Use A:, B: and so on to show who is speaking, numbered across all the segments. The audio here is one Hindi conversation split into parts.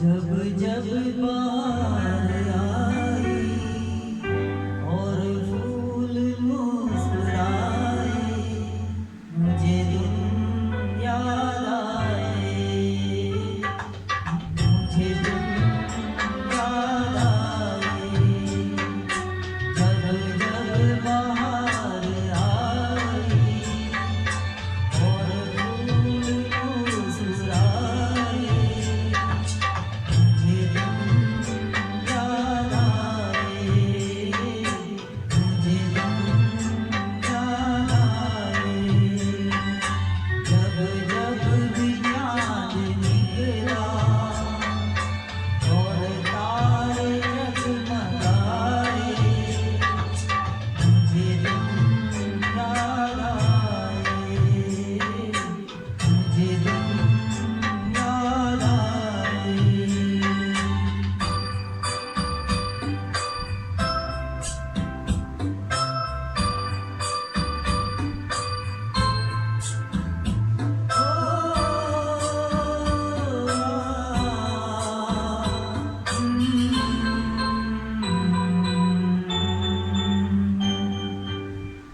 A: जब जब बाहर आई और फूल मुस्कुराए, मुझे तुम याद आए, मुझे तुम याद आए। जब जब बाहर आई और फूल मुस्कुराए, मुझे तुम याद आए, मुझे तुम याद आए। जब जब भी चाँद निकला और तारे जगमगाए, मुझे तुम याद आए, मुझे तुम याद आए।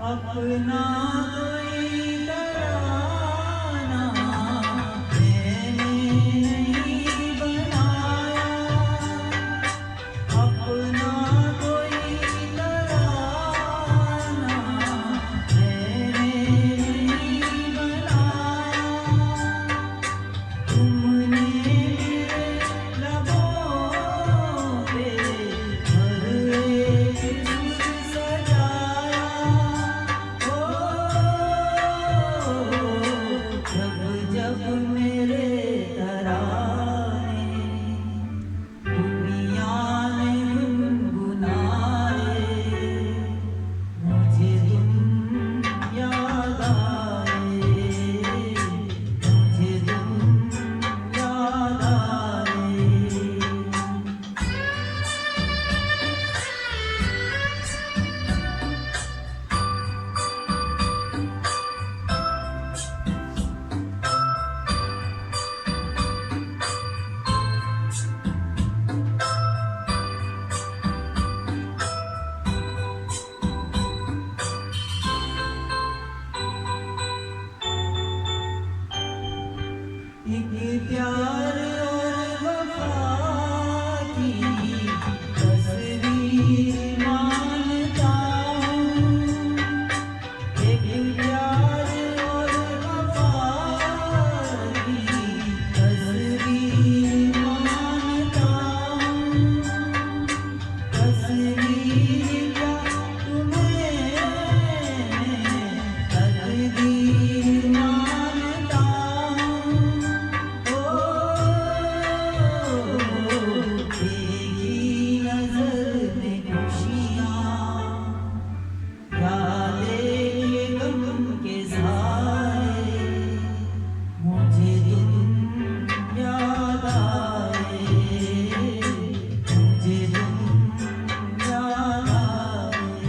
A: अपना कोई तराना मैंने नहीं बनाया, अपना कोई तराना मैंने नहीं बनाया। तुमने मेरे लबों पे हर एक सुर सजाया। जब जब मेरे तराने दुनिया ने गुनगुनाए, मुझे तुम याद आए, मुझे तुम याद आए। एक प्यार और वफा की तस्वीर मानता हूँ, एक प्यार और वफा की तस्वीर मानता हूँ। तस्वीर क्या तुम्हें तकदीर मानता हूँ। देखी नजर में खुशियाँ, यादें गम के साए, मुझे तुम याद आए, मुझे तुम याद आए।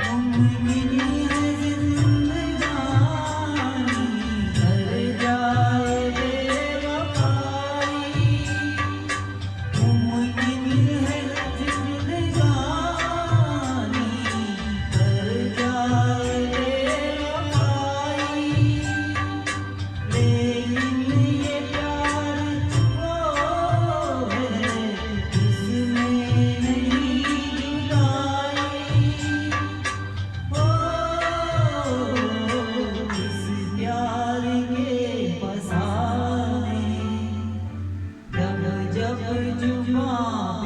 A: मुमकिन है जिंदगानी कर जाए बेवफाई, मुमकिन है जिंदगानी कर जाए बेवफाई। लेकिन ये प्यार वो है जिसमें नहीं जुदाई। इस प्यार के फसाने जब जब जुबां